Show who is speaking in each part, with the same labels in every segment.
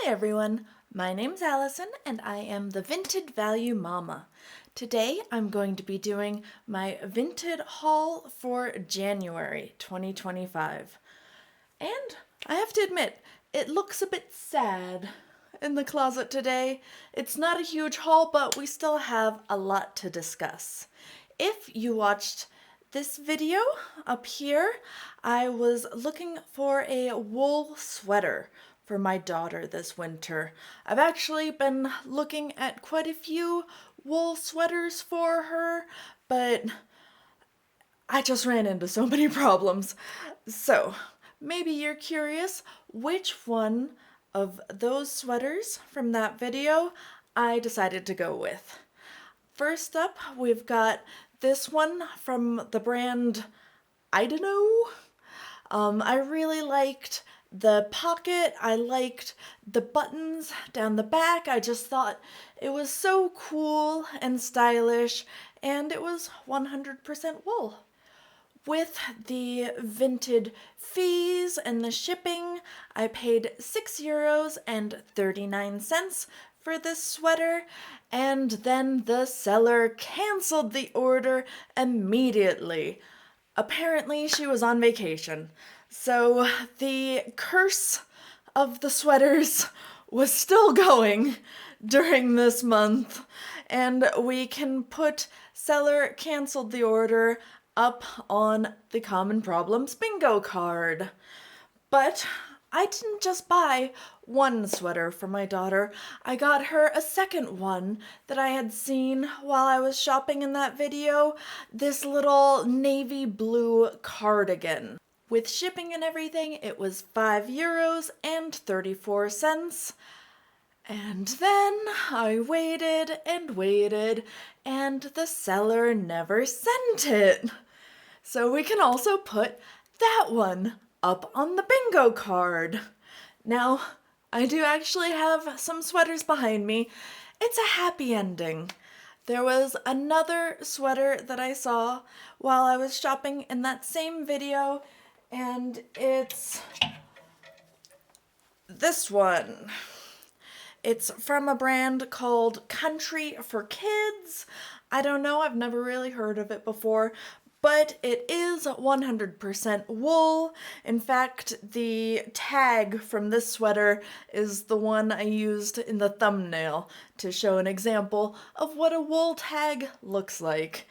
Speaker 1: everyone, my name's Allison and I am the Vinted Value Mama. Today I'm going to be doing my Vinted haul for January 2025. And I have to admit, it looks a bit sad in the closet today. It's not a huge haul, but we still have a lot to discuss. If you watched this video up here, I was looking for a wool sweater for my daughter this winter. I've actually been looking at quite a few wool sweaters for her, but I just ran into so many problems. So maybe you're curious which one of those sweaters from that video I decided to go with. First up, we've got this one from the brand I don't know. I really liked the pocket. I liked the buttons down the back. I just thought it was so cool and stylish, and it was 100% wool. With the Vinted fees and the shipping, I paid €6.39 for this sweater, and then the seller canceled the order immediately. Apparently, she was on vacation. So the curse of the sweaters was still going during this month, and we can put seller canceled the order up on the Common Problems bingo card. But I didn't just buy one sweater for my daughter. I got her a second one that I had seen while I was shopping in that video, this little navy blue cardigan. With shipping and everything, it was €5.34. And then I waited and waited, and the seller never sent it. So we can also put that one up on the bingo card. Now, I do actually have some sweaters behind me. It's a happy ending. There was another sweater that I saw while I was shopping in that same video, and it's this one. It's from a brand called Country for Kids. I don't know, I've never really heard of it before, but it is 100% wool. In fact, the tag from this sweater is the one I used in the thumbnail to show an example of what a wool tag looks like.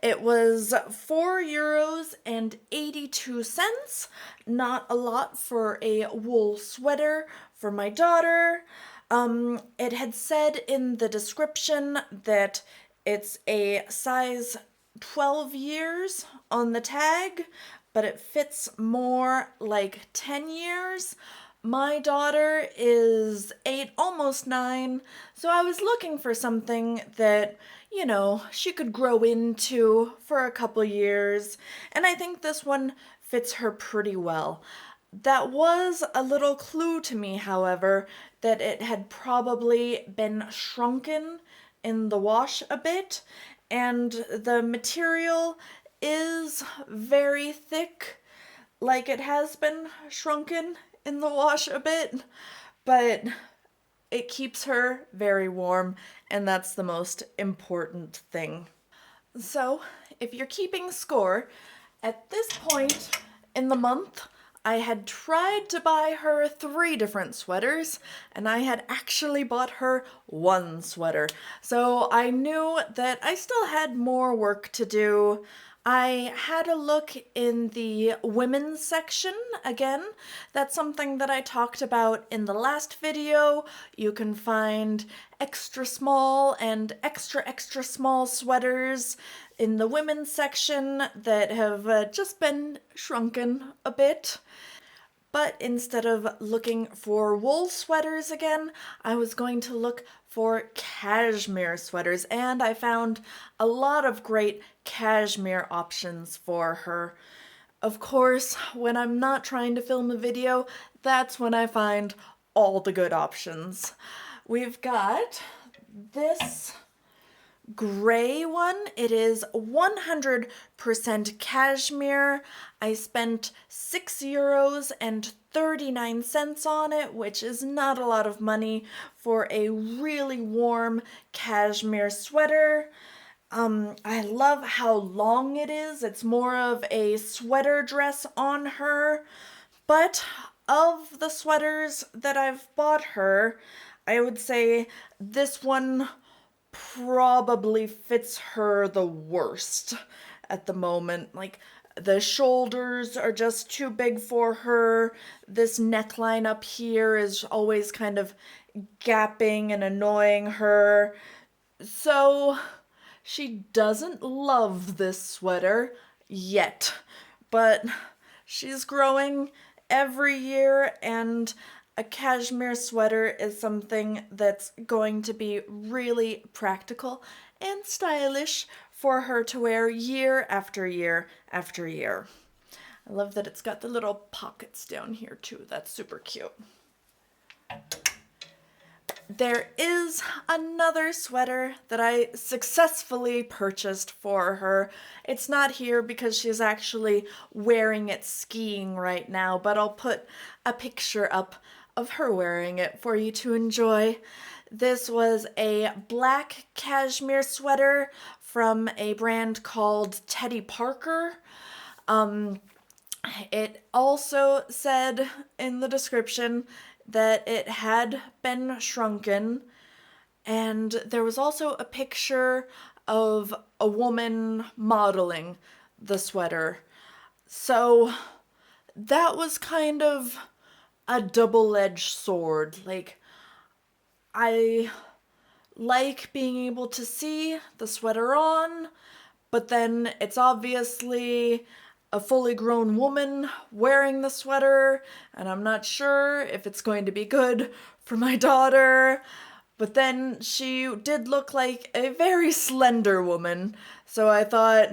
Speaker 1: It was €4.82, not a lot for a wool sweater for my daughter. It had said in the description that it's a size 12 years on the tag, but it fits more like 10 years. My daughter is 8, almost 9, so I was looking for something that, she could grow into for a couple years, and I think this one fits her pretty well. That was a little clue to me, however, that it had probably been shrunken in the wash a bit, and the material is very thick, like it has been shrunken in the wash a bit, but it keeps her very warm, and that's the most important thing. So, if you're keeping score, at this point in the month, I had tried to buy her 3 different sweaters, and I had actually bought her 1 sweater. So I knew that I still had more work to do. I had a look in the women's section again. That's something that I talked about in the last video. You can find extra small and extra small sweaters in the women's section that have just been shrunken a bit. But instead of looking for wool sweaters again, I was going to look for cashmere sweaters, and I found a lot of great cashmere options for her. Of course, when I'm not trying to film a video, that's when I find all the good options. We've got this gray one. It is 100% cashmere. I spent €6 and 39 cents on it, which is not a lot of money for a really warm cashmere sweater. I love how long it is. It's more of a sweater dress on her. But of the sweaters that I've bought her, I would say this one probably fits her the worst at the moment. Like, the shoulders are just too big for her. This neckline up here is always kind of gapping and annoying her. So she doesn't love this sweater yet, but she's growing every year, and a cashmere sweater is something that's going to be really practical and stylish for her to wear year after year after year. I love that it's got the little pockets down here too. That's super cute. There is another sweater that I successfully purchased for her. It's not here because she's actually wearing it skiing right now, but I'll put a picture up of her wearing it for you to enjoy. This was a black cashmere sweater from a brand called Teddy Parker. It also said in the description that it had been shrunken, and there was also a picture of a woman modeling the sweater. So that was kind of a double-edged sword. Like, I like being able to see the sweater on, but then it's obviously a fully grown woman wearing the sweater, and I'm not sure if it's going to be good for my daughter. But then she did look like a very slender woman, so I thought,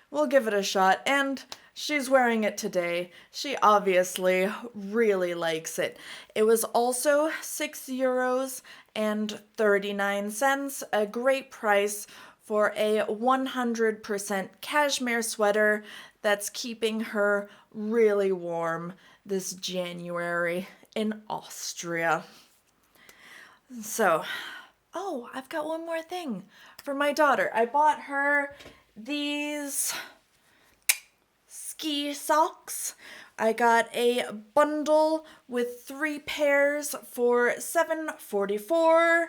Speaker 1: we'll give it a shot, and she's wearing it today. She obviously really likes it. It was also €6 and 39 cents, a great price for a 100% cashmere sweater that's keeping her really warm this January in Austria. So, oh, I've got one more thing for my daughter. I bought her these ski socks. I got a bundle with 3 pairs for $7.44.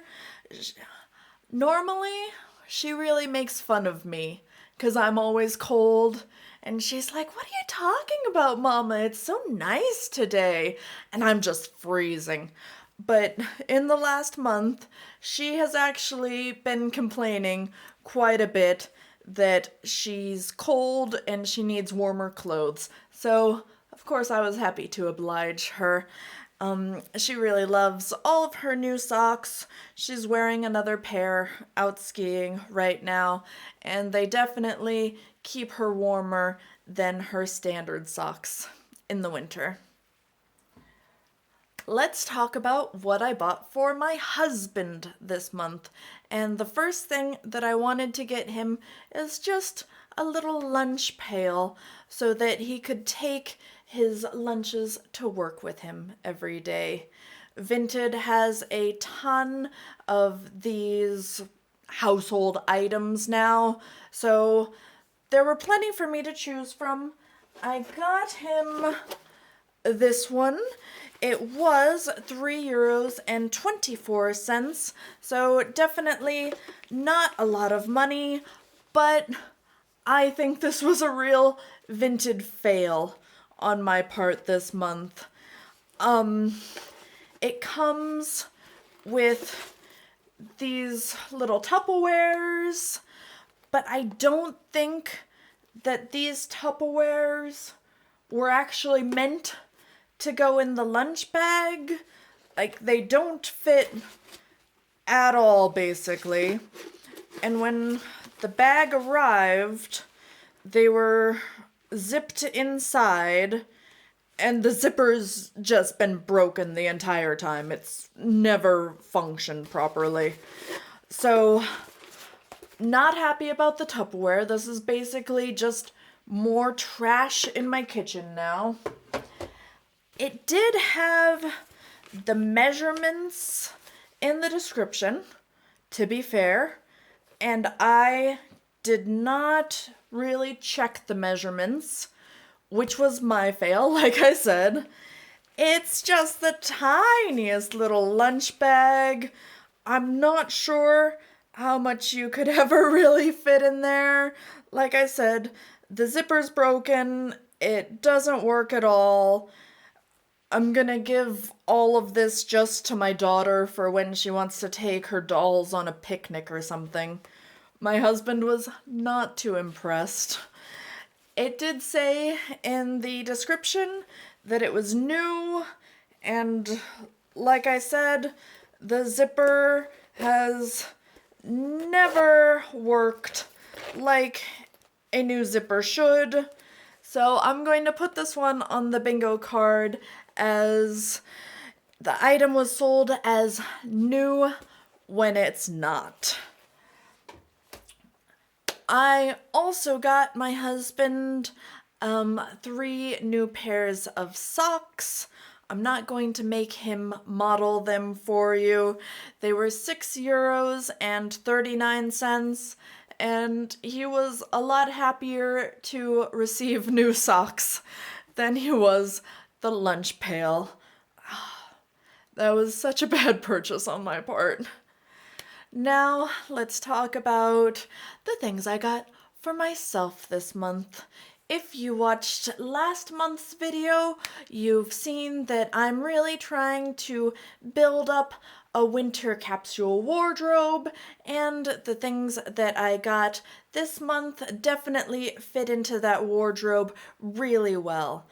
Speaker 1: Normally, she really makes fun of me because I'm always cold. And she's like, "What are you talking about, Mama? It's so nice today." And I'm just freezing. But in the last month, she has actually been complaining quite a bit that she's cold and she needs warmer clothes. So, of course, I was happy to oblige her. She really loves all of her new socks. She's wearing another pair out skiing right now, and they definitely keep her warmer than her standard socks in the winter. Let's talk about what I bought for my husband this month. And the first thing that I wanted to get him is just a little lunch pail so that he could take his lunches to work with him every day. Vinted has a ton of these household items now, so there were plenty for me to choose from. I got him this one. It was €3 and 24 cents, so definitely not a lot of money, but I think this was a real Vinted fail on my part this month. It comes with these little Tupperwares, but I don't think that these Tupperwares were actually meant to go in the lunch bag. Like, they don't fit at all, basically. And when the bag arrived, they were zipped inside, and the zipper's just been broken the entire time. It's never functioned properly. So Not happy about the Tupperware. This is basically just more trash in my kitchen now. It did have the measurements in the description, to be fair, and I did not really check the measurements, which was my fail, like I said. It's just the tiniest little lunch bag. I'm not sure how much you could ever really fit in there. Like I said, the zipper's broken. It doesn't work at all. I'm gonna give all of this just to my daughter for when she wants to take her dolls on a picnic or something. My husband was not too impressed. It did say in the description that it was new, and like I said, the zipper has never worked like a new zipper should. So I'm going to put this one on the bingo card as the item was sold as new when it's not. I also got my husband 3 new pairs of socks. I'm not going to make him model them for you. They were €6 and 39 cents, and he was a lot happier to receive new socks than he was the lunch pail. That was such a bad purchase on my part. Now, let's talk about the things I got for myself this month. If you watched last month's video, you've seen that I'm really trying to build up a winter capsule wardrobe, and the things that I got this month definitely fit into that wardrobe really well.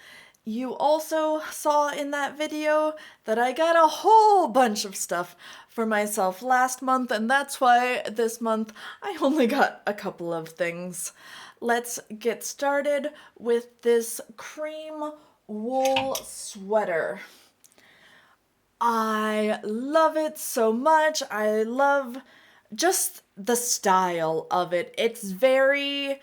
Speaker 1: You also saw in that video that I got a whole bunch of stuff for myself last month, and that's why this month I only got a couple of things. Let's get started with this cream wool sweater. I love it so much. I love just the style of it. It's very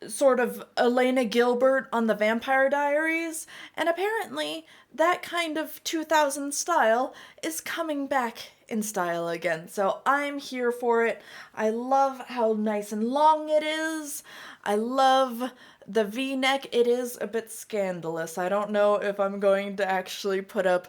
Speaker 1: sort of Elena Gilbert on the Vampire Diaries, and apparently that kind of 2000 style is coming back in style again, so I'm here for it. I love how nice and long it is. I love the V-neck. It is a bit scandalous. I don't know if I'm going to actually put up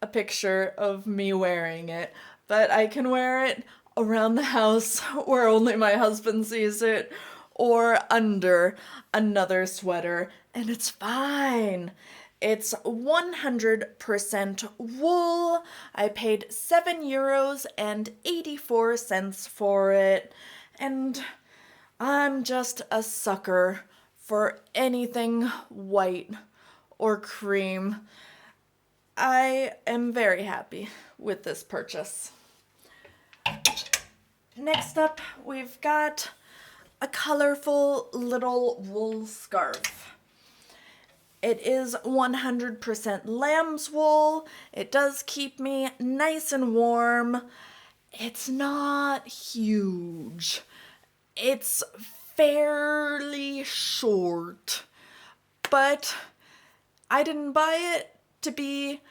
Speaker 1: a picture of me wearing it, but I can wear it around the house where only my husband sees it, or under another sweater, and it's fine. It's 100% wool. I paid €7 and 84 cents for it, and I'm just a sucker for anything white or cream. I am very happy with this purchase. Next up, we've got a colorful little wool scarf. It is 100% lamb's wool. It does keep me nice and warm. It's not huge. It's fairly short, but I didn't buy it to be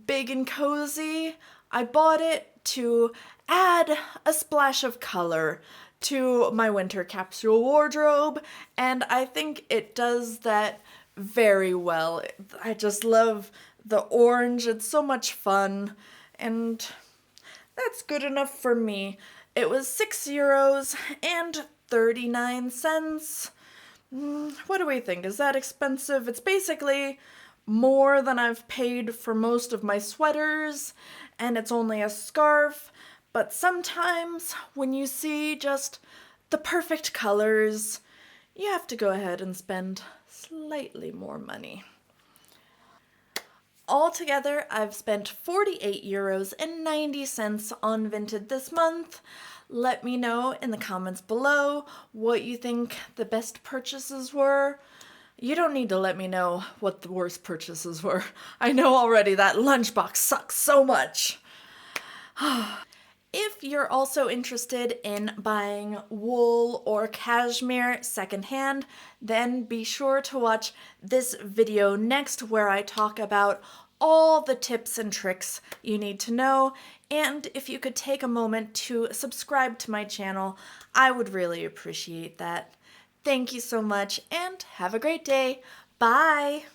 Speaker 1: big and cozy. I bought it to add a splash of color to my winter capsule wardrobe, and I think it does that very well. I just love the orange. It's so much fun, and that's good enough for me. It was €6 and 39 cents. What do we think? Is that expensive? It's basically more than I've paid for most of my sweaters, and it's only a scarf. But sometimes when you see just the perfect colors, you have to go ahead and spend slightly more money. Altogether, I've spent €48 and 90 cents on Vinted this month. Let me know in the comments below what you think the best purchases were. You don't need to let me know what the worst purchases were. I know already that lunchbox sucks so much. If you're also interested in buying wool or cashmere secondhand, then be sure to watch this video next where I talk about all the tips and tricks you need to know. And if you could take a moment to subscribe to my channel, I would really appreciate that. Thank you so much and have a great day. Bye!